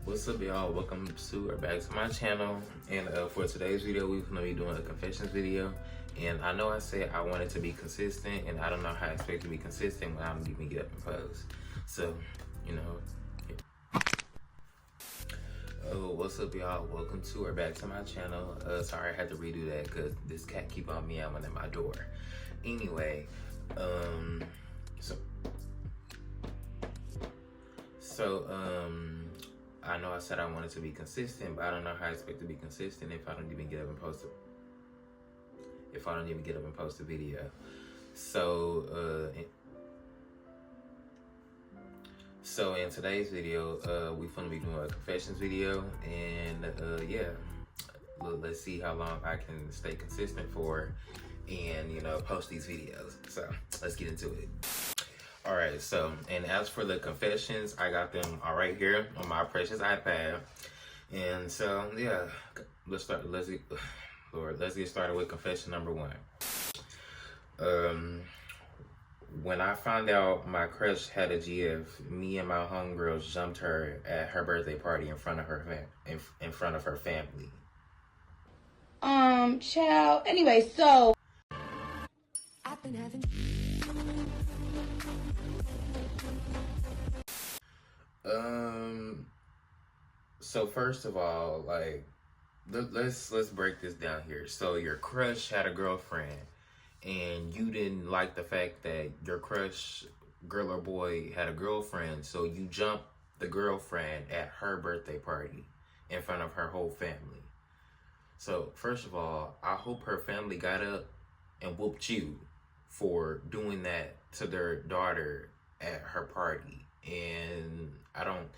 What's up, y'all? Welcome to or back to my channel. And for today's video, we're gonna be doing a confessions video. And I know I said I wanted to be consistent, and I don't know how I expect to be consistent when I don't even get up and post. So, you know. Yeah. Oh, what's up, y'all? Welcome to or back to my channel. Sorry I had to redo that because this cat keep on meowing at my door. Anyway, I know I said I wanted to be consistent, but I don't know how I expect to be consistent if I don't even get up and post a video. So in today's video, we finna be doing a confessions video, and yeah, let's see how long I can stay consistent for, and post these videos. So let's get into it. All right, so, and as for the confessions, I got them all right here on my precious iPad. And so, yeah, let's get started with confession number one. When I found out my crush had a GF, me and my homegirls jumped her at her birthday party in front of her family. Child. Anyway, so I've been having. So first of all, like, let's break this down here. So your crush had a girlfriend, and you didn't like the fact that your crush, girl or boy, had a girlfriend, so you jumped the girlfriend at her birthday party in front of her whole family. So first of all, I hope her family got up and whooped you for doing that to their daughter at her party. And I don't,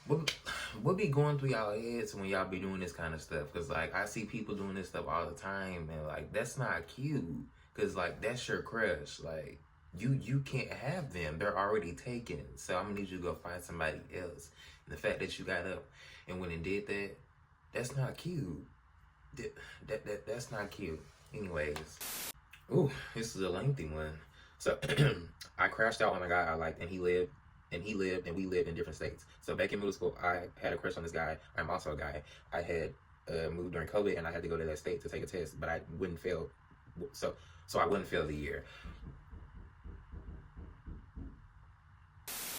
what be going through y'all heads when y'all be doing this kind of stuff? Because, like, I see people doing this stuff all the time, and, like, that's not cute. Because, like, that's your crush. Like, you can't have them. They're already taken. So I'm going to need you to go find somebody else. And the fact that you got up and went and did that, that's not cute. That's not cute. Anyways. Ooh, this is a lengthy one. So, I crashed out on a guy I liked, and we lived in different states. So back in middle school, I had a crush on this guy. I'm also a guy. I had moved during COVID, and I had to go to that state to take a test, but I wouldn't fail. So I wouldn't fail the year.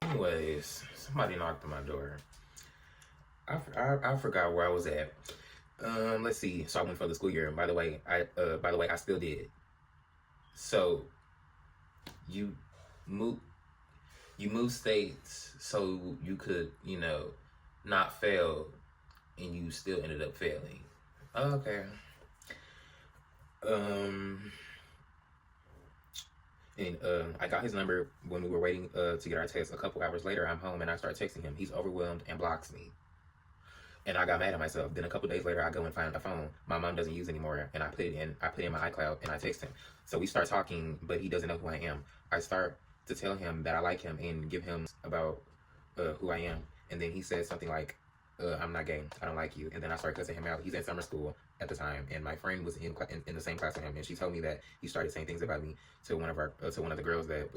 Anyways, somebody knocked on my door. I forgot where I was at. Let's see. So I went for the school year. And by the way, I still did. So you moved states so you could, not fail, and you still ended up failing. Okay. I got his number when we were waiting to get our test. A couple hours later, I'm home and I start texting him. He's overwhelmed and blocks me. And I got mad at myself. Then a couple days later, I go and find a phone my mom doesn't use anymore, and I put it in my iCloud, and I text him. So we start talking, but he doesn't know who I am. I start to tell him that I like him and give him about who I am. And then he says something like, I'm not gay, I don't like you. And then I start cussing him out. He's in summer school at the time, and my friend was in the same class with him, and she told me that he started saying things about me to one of the girls that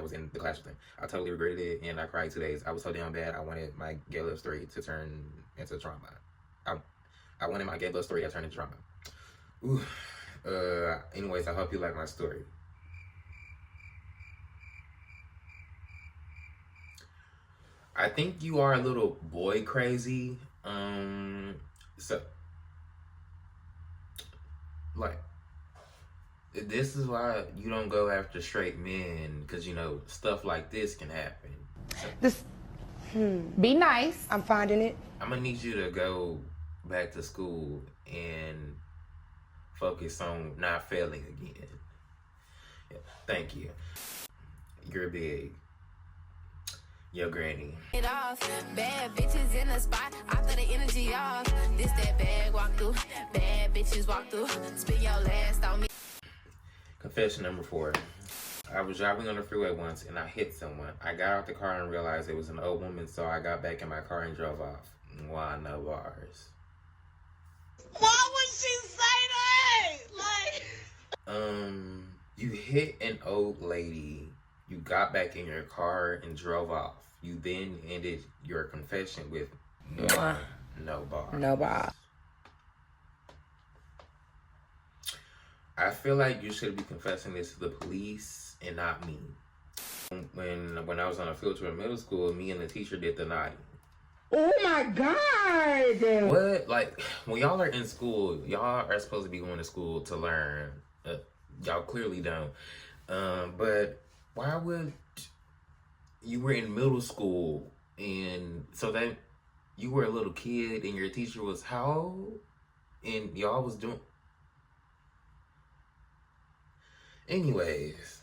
was in the class with him. I totally regretted it, and I cried 2 days. I was so damn bad. I wanted my gay love story to turn into trauma. I wanted my gay love story to turn into trauma. Ooh. Anyways, I hope you like my story. I think you are a little boy crazy. So, like, this is why you don't go after straight men, because, stuff like this can happen. Be nice. I'm finding it. I'm going to need you to go back to school and focus on not failing again. Yeah, thank you. You're big. Yo, granny. It off. Bad bitches in the spot. I throw the energy off. This that bag walk through. Bad bitches walk through. Spin your last on me. Confession number 4. I was driving on the freeway once and I hit someone. I got out the car and realized it was an old woman, so I got back in my car and drove off. Why no bars? Why would she say that? You hit an old lady. You got back in your car and drove off. You then ended your confession with, No, no bars. No bars. I feel like you should be confessing this to the police and not me. When I was on a field trip in middle school, me and the teacher did the naughty. Oh my God! What? Like, when y'all are in school, y'all are supposed to be going to school to learn. Y'all clearly don't. But why would you were in middle school and so that you were a little kid and your teacher was how old? And y'all was doing... Anyways.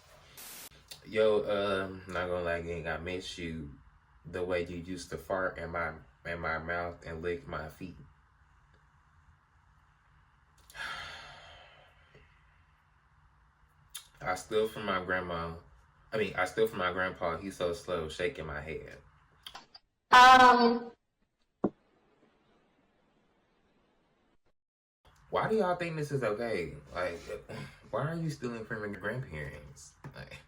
Yo, not gonna lie, gang, I miss you the way you used to fart in my mouth and lick my feet. I steal from my grandpa. He's so slow, shaking my head. Why do y'all think this is okay? Like, why are you stealing from your grandparents? Like,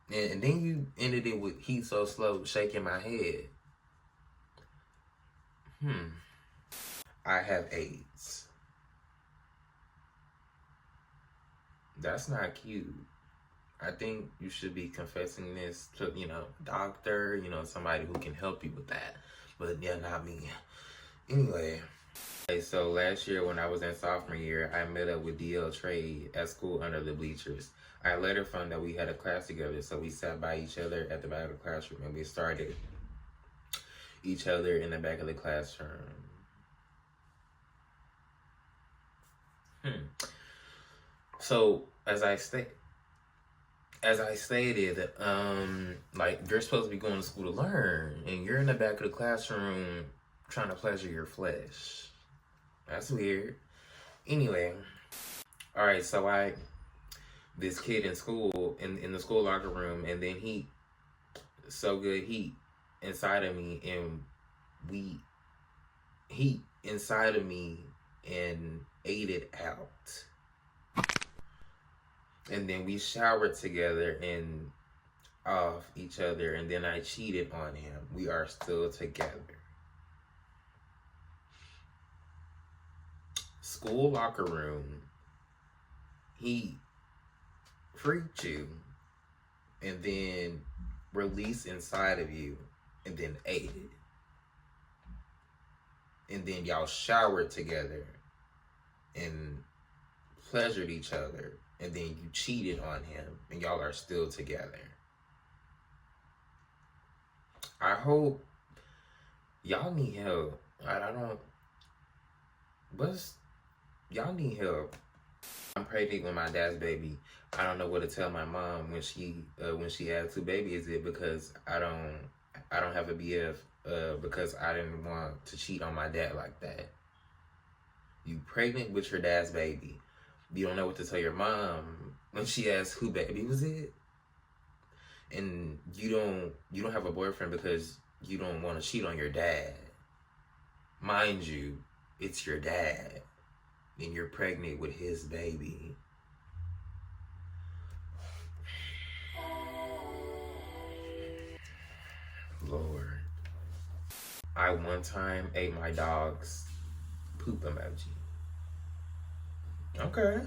and then you ended it with he's so slow, shaking my head. I have AIDS. That's not cute. I think you should be confessing this to, doctor, somebody who can help you with that. But yeah, not me. Anyway. So last year when I was in sophomore year, I met up with DL Trade at school under the bleachers. I later found that we had a class together, so we sat by each other at the back of the classroom and we started each other in the back of the classroom. So as I stated, like, you're supposed to be going to school to learn, and you're in the back of the classroom trying to pleasure your flesh. That's weird. Anyway, all right. So this kid in school, in the school locker room, and then he inside of me, and he inside of me and ate it out. And then we showered together and off each other, and then I cheated on him. We are still together. School locker room, he freaked you and then released inside of you and then ate it. And then y'all showered together and pleasured each other. And then you cheated on him and y'all are still together. I hope y'all need help. Y'all need help. I'm pregnant with my dad's baby. I don't know what to tell my mom when she had 2 babies. Is it because I don't have a BF because I didn't want to cheat on my dad like that? You pregnant with your dad's baby. You don't know what to tell your mom when she asks who baby was it? And you don't have a boyfriend because you don't want to cheat on your dad. Mind you, it's your dad. And you're pregnant with his baby. Lord. I one time ate my dog's poop emoji. Okay.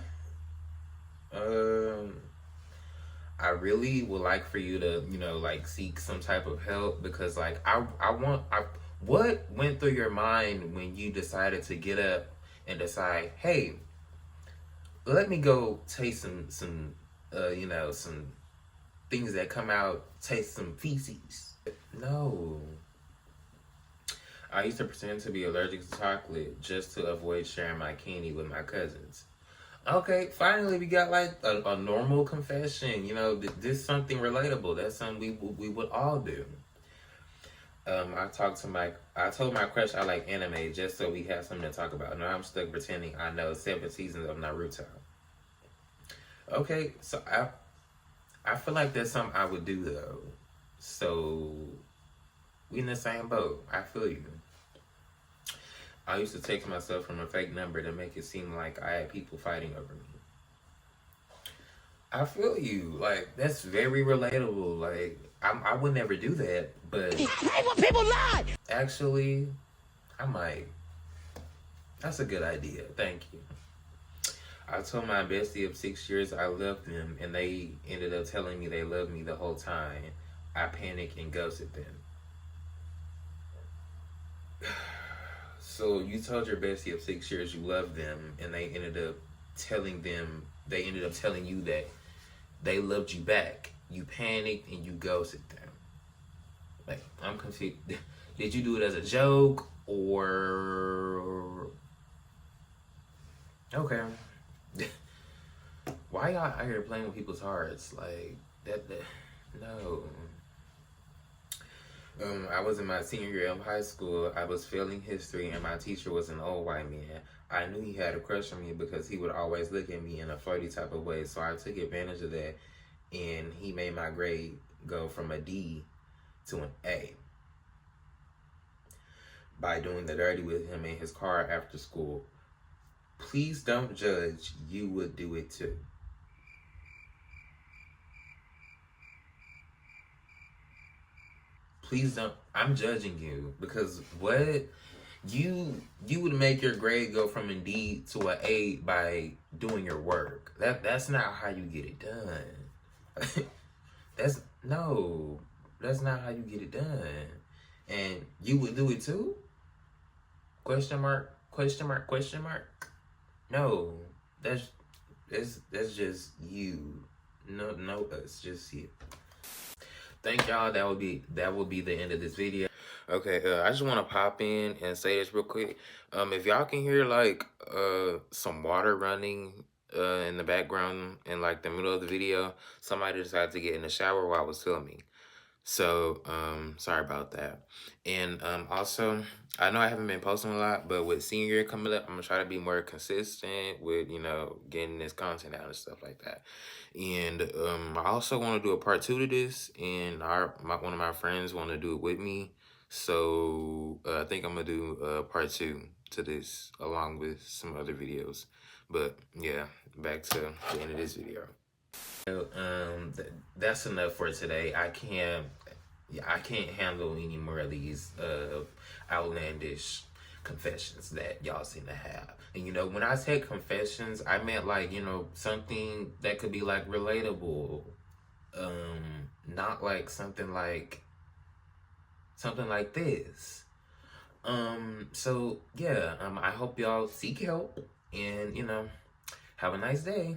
I really would like for you to, like, seek some type of help, because like what went through your mind when you decided to get up and decide, hey, let me go taste some some things that come out, taste some feces. No. I used to pretend to be allergic to chocolate just to avoid sharing my candy with my cousins. Okay, finally we got like a normal confession. This is something relatable. That's something we would all do. I told my crush I like anime just so we have something to talk about. Now I'm stuck pretending I know 7 seasons of Naruto. Okay, so I feel like that's something I would do though. So we in the same boat. I feel you. I used to text myself from a fake number to make it seem like I had people fighting over me. I feel you. Like, that's very relatable. Like, I would never do that, but... I hate when people lie! Actually, I'm like, that's a good idea. Thank you. I told my bestie of 6 years I loved them, and they ended up telling me they loved me the whole time. I panicked and ghosted them. So you told your bestie of 6 years you loved them, and they ended up telling you that they loved you back. You panicked and you ghosted them. Like, I'm confused. Did you do it as a joke or? Okay. Why y'all out here playing with people's hearts like that? No. I was in my senior year of high school. I was failing history, and my teacher was an old white man. I knew he had a crush on me because he would always look at me in a flirty type of way. So I took advantage of that, and he made my grade go from a D to an A by doing the dirty with him in his car after school. Please don't judge. You would do it too. Please don't. I'm judging you because what you would make your grade go from a D to an A by doing your work. That's not how you get it done. That's not how you get it done. And you would do it too? Question mark, question mark, question mark. No, that's just you. No, it's just you. Thank y'all. That will be the end of this video. Okay, I just want to pop in and say this real quick. If y'all can hear like some water running in the background in like the middle of the video, somebody decided to get in the shower while I was filming. So, sorry about that. And also, I know I haven't been posting a lot, but with senior year coming up, I'm gonna try to be more consistent with, getting this content out and stuff like that. And I also want to do a part 2 to this, and one of my friends want to do it with me. So I think I'm gonna do part 2 to this along with some other videos. But yeah, back to the end of this video. That's enough for today. I can't handle any more of these outlandish confessions that y'all seem to have. And when I say confessions, I meant like, something that could be like relatable. Not like something like this. So yeah, I hope y'all seek help and have a nice day.